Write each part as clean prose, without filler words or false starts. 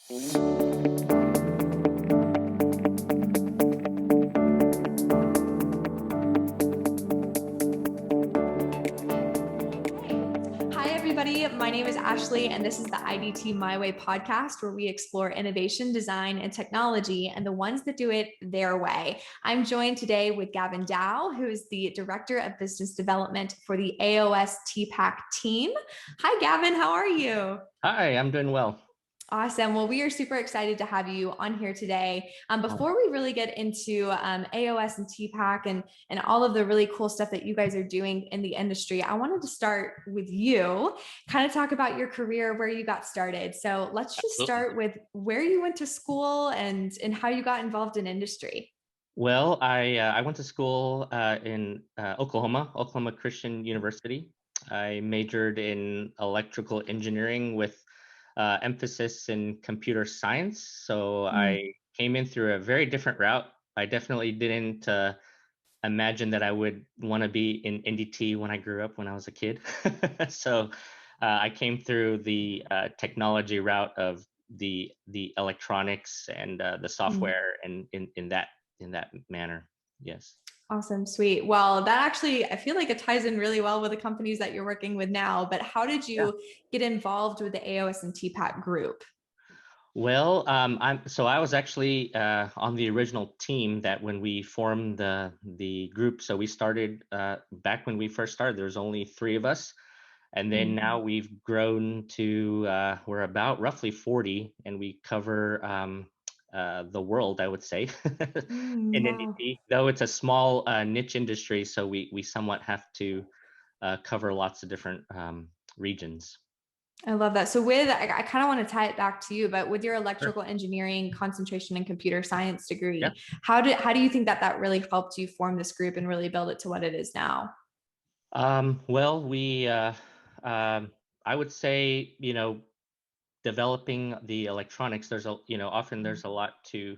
Hi, everybody. My name is Ashley, and this is the IDTMyWay podcast, where we explore innovation, design, and technology, and the ones that do it their way. I'm joined today with Gavin Dao, who is the Director of Business Development for the AOS TPAC Team. Hi, Gavin. How are you? Hi, I'm doing well. Awesome. Well, we are super excited to have you on here today. Before we really get into AOS and TPAC and all of the really cool stuff that you guys are doing in the industry, I wanted to start with you, kind of talk about your career, where you got started. So let's just Absolutely. start with where you went to school and how you got involved in industry. Well, I went to school in Oklahoma Christian University. I majored in electrical engineering with emphasis in computer science. So Mm. I came in through a very different route. I definitely didn't imagine that I would want to be in NDT when I grew up when I was a kid. So I came through the technology route of the electronics and the Mm. software, and in that manner. Yes. Awesome, sweet. Well, that actually, I feel like it ties in really well with the companies that you're working with now. But how did Yeah. you get involved with the AOS and TPAC group? Well, I was actually on the original team that when we formed the group. So we started back when we first started. There was only three of us, and then now we've grown to we're about roughly 40, and we cover the world, I would say, in Wow. NDT. Though it's a small niche industry, so we somewhat have to cover lots of different regions. I love that. So with, I kind of want to tie it back to you, but with your Sure. electrical engineering concentration and computer science Yeah. degree, how do you think that that really helped you form this group and really build it to what it is now? Well, I would say, developing the electronics, often there's a lot to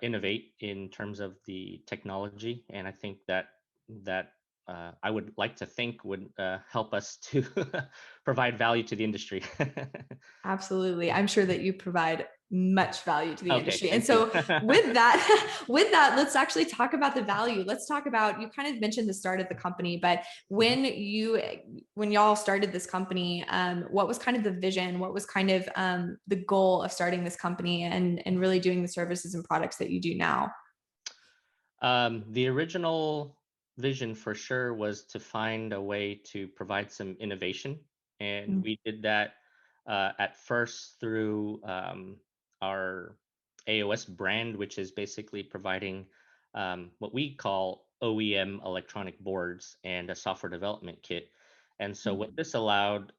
innovate in terms of the technology. And I think that I would like to think would help us to provide value to the industry. Absolutely. I'm sure that you provide much value to the Okay, industry. And thank you. so with that, with that, let's actually talk about the value. Let's talk about, you kind of mentioned the start of the company, but Mhm. when y'all started this company, what was kind of the vision? What was kind of the goal of starting this company and really doing the services and products that you do now? The original vision for sure was to find a way to provide some innovation. And we did that at first through our AOS brand, which is basically providing what we call OEM electronic boards and a software development kit. And so, what this allowed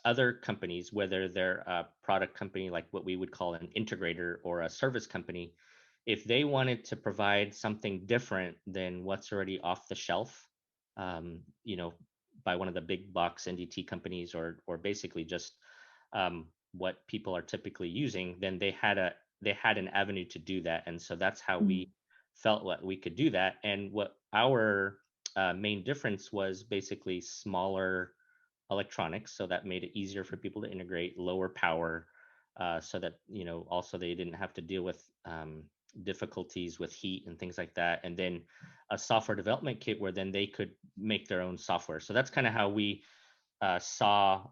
other companies, whether they're a product company like what we would call an integrator or a service company, if they wanted to provide something different than what's already off the shelf, um, you know, by one of the big box NDT companies, or basically just what people are typically using, then they had an avenue to do that. And so that's how we felt that we could do that. And what our main difference was basically smaller electronics, so that made it easier for people to integrate, lower power, so that also they didn't have to deal with difficulties with heat and things like that, and then a software development kit where then they could make their own software. So that's kind of how we saw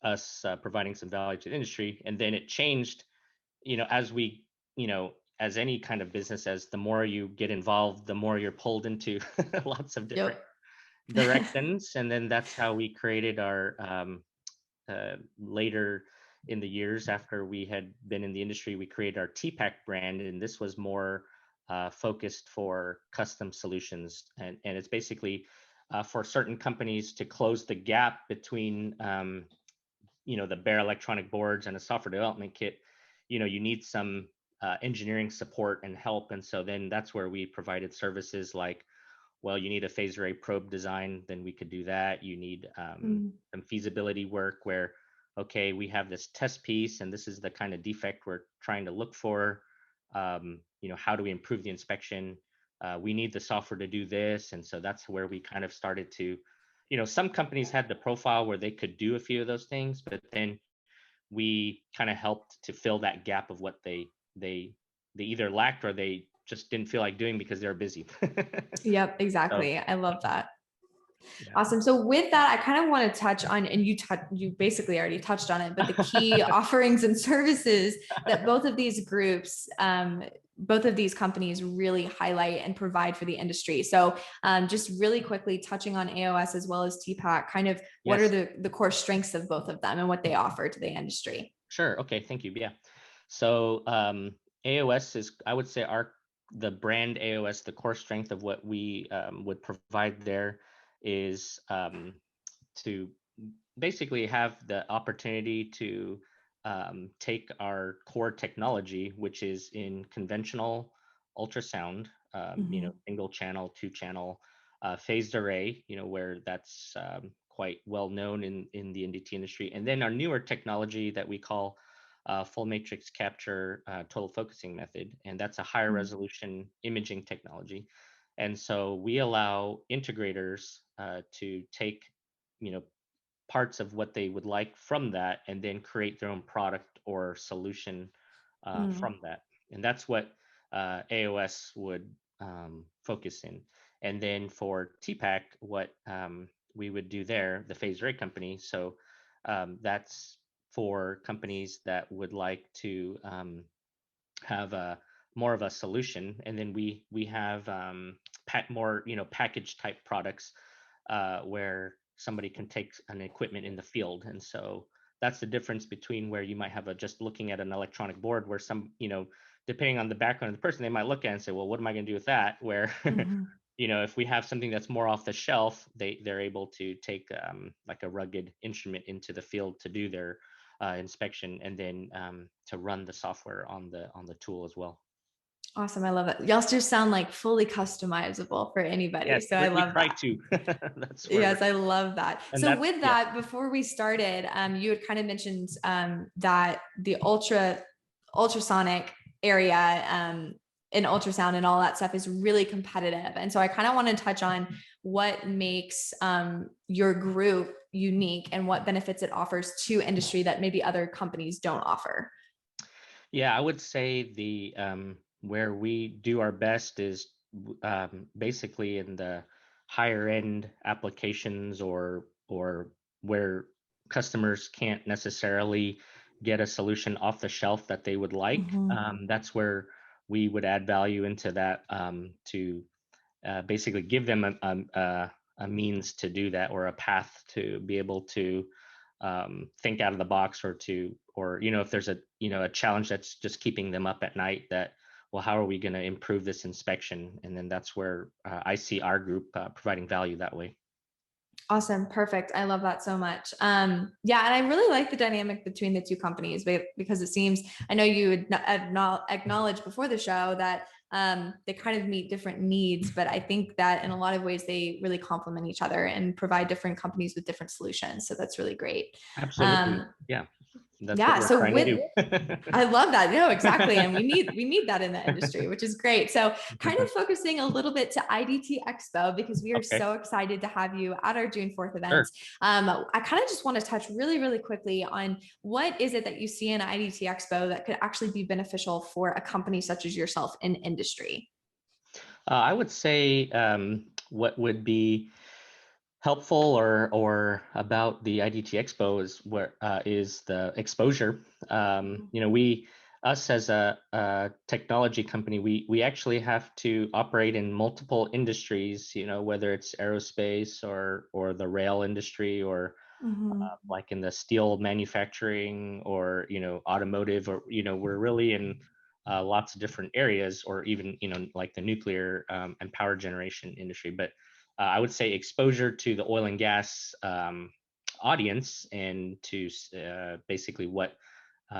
us providing some value to the industry. And then it changed, as we, as any kind of business, as the more you get involved, the more you're pulled into lots of different Yep. directions. And then that's how we created our later in the years after we had been in the industry, we created our TPAC brand, and this was more focused for custom solutions. And it's basically for certain companies to close the gap between the bare electronic boards and a software development kit. You need some engineering support and help. And so then that's where we provided services like, well, you need a phase array probe design, then we could do that. You need some feasibility work where, okay, we have this test piece and this is the kind of defect we're trying to look for. How do we improve the inspection? We need the software to do this. And so that's where we kind of started to, some companies had the profile where they could do a few of those things, but then we kind of helped to fill that gap of what they either lacked or they just didn't feel like doing because they're busy. Yep, So exactly. I love that. yeah. Awesome. So with that, I kind of want to touch on, and you basically already touched on it, but the key offerings and services that both of these groups, both of these companies really highlight and provide for the industry. So just really quickly touching on AOS as well as TPAC, kind of what are Yes. the core strengths of both of them and what they offer to the industry? Sure. Okay. Thank you. Yeah. So AOS is, I would say, the brand AOS, the core strength of what we would provide there is to basically have the opportunity to take our core technology, which is in conventional ultrasound, Mm-hmm. single channel, two channel, phased array, where that's quite well known in the NDT industry, and then our newer technology that we call full matrix capture total focusing method, and that's a higher resolution imaging technology. And so we allow integrators to take, you know, parts of what they would like from that and then create their own product or solution Mm-hmm. from that. And that's what AOS would focus in. And then for TPAC, what we would do there, the phase array company. So that's for companies that would like to have a more of a solution, and then we have more package type products where somebody can take an equipment in the field. And so that's the difference between where you might have a just looking at an electronic board where some, depending on the background of the person, they might look at it and say, well, what am I going to do with that? Where Mm-hmm. if we have something that's more off the shelf, they're able to take like a rugged instrument into the field to do their inspection, and then to run the software on the tool as well. Awesome. I love that. Y'all just sound like fully customizable for anybody. Yes, So I we love try that. to. That's where we're, Yes, I love that. and So that's, with yeah. that, before we started, you had kind of mentioned that the ultrasonic area in ultrasound and all that stuff is really competitive. And so I kind of want to touch on what makes your group unique and what benefits it offers to industry that maybe other companies don't offer. Yeah, I would say the where we do our best is basically in the higher end applications, or where customers can't necessarily get a solution off the shelf that they would like. Mm-hmm. That's where we would add value into that, to basically give them a means to do that, or a path to be able to think out of the box, or if there's a challenge that's just keeping them up at night, that, well, how are we going to improve this inspection? And then that's where I see our group providing value that way. Awesome. Perfect. I love that so much. Yeah. And I really like the dynamic between the two companies, because it seems, I know you would acknowledge before the show that they kind of meet different needs, but I think that in a lot of ways they really complement each other and provide different companies with different solutions. So that's really great. Absolutely. Yeah. That's what Yeah. we're So trying to with, do. I love that. No, exactly. And we need that in the industry, which is great. So kind of focusing a little bit to IDT Expo, because we are Okay. so excited to have you at our June 4th Sure. events. I kind of just want to touch really, really quickly on what is it that you see in IDT Expo that could actually be beneficial for a company such as yourself in industry? I would say what would be helpful or about the IDT Expo is the exposure. We, us as a technology company, we actually have to operate in multiple industries. Whether it's aerospace or the rail industry, or Mm-hmm. like in the steel manufacturing, or automotive, or we're really in lots of different areas, or even like the nuclear and power generation industry. But I would say exposure to the oil and gas audience, and to basically what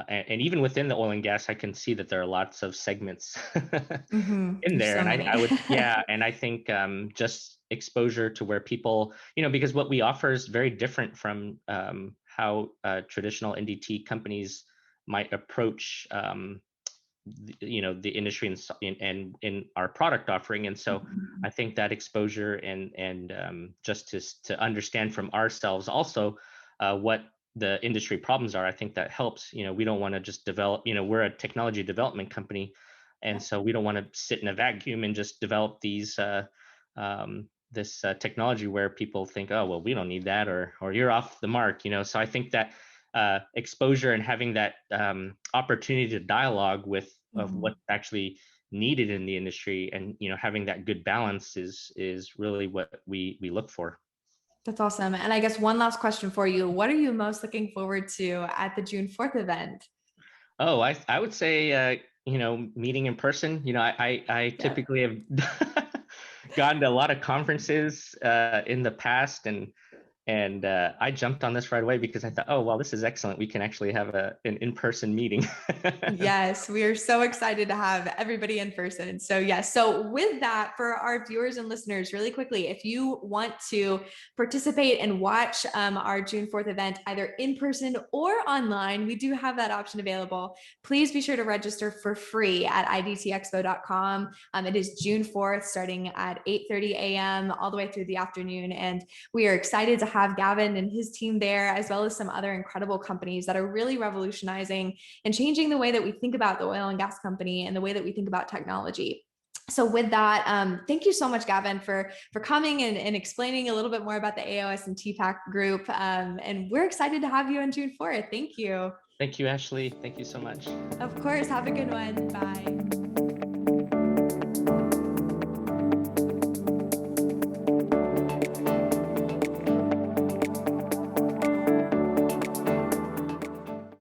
and even within the oil and gas, I can see that there are lots of segments Mm-hmm. in There's there. so And I many. would, yeah, and I think just exposure to where people, because what we offer is very different from how traditional NDT companies might approach the industry, and in our product offering. And so I think that exposure, and just to understand from ourselves also what the industry problems are. I think that helps. We don't want to just develop, we're a technology development company. And so we don't want to sit in a vacuum and just develop this technology where people think, oh, well, we don't need that, or you're off the mark. So I think that exposure and having that opportunity to dialogue with of Mhm. what's actually needed in the industry, and having that good balance is really what we look for. That's awesome. And I guess one last question for you. What are you most looking forward to at the June 4th event? Oh, I would say meeting in person. I Yeah. typically have gone to a lot of conferences in the past, and I jumped on this right away because I thought, oh well, this is excellent. We can actually have an in-person meeting. Yes, we are so excited to have everybody in person. So yes, so with that, for our viewers and listeners, really quickly, if you want to participate and watch our June 4th event, either in person or online, we do have that option available. Please be sure to register for free at idtexpo.com. It is June 4th, starting at 8:30 a.m. all the way through the afternoon. And we are excited to have Gavin and his team there, as well as some other incredible companies that are really revolutionizing and changing the way that we think about the oil and gas company and the way that we think about technology. So with that, thank you so much, Gavin, for coming and explaining a little bit more about the AOS and TPAC group. And we're excited to have you on June 4th. Thank you. Thank you, Ashley. Thank you so much. Of course. Have a good one. Bye.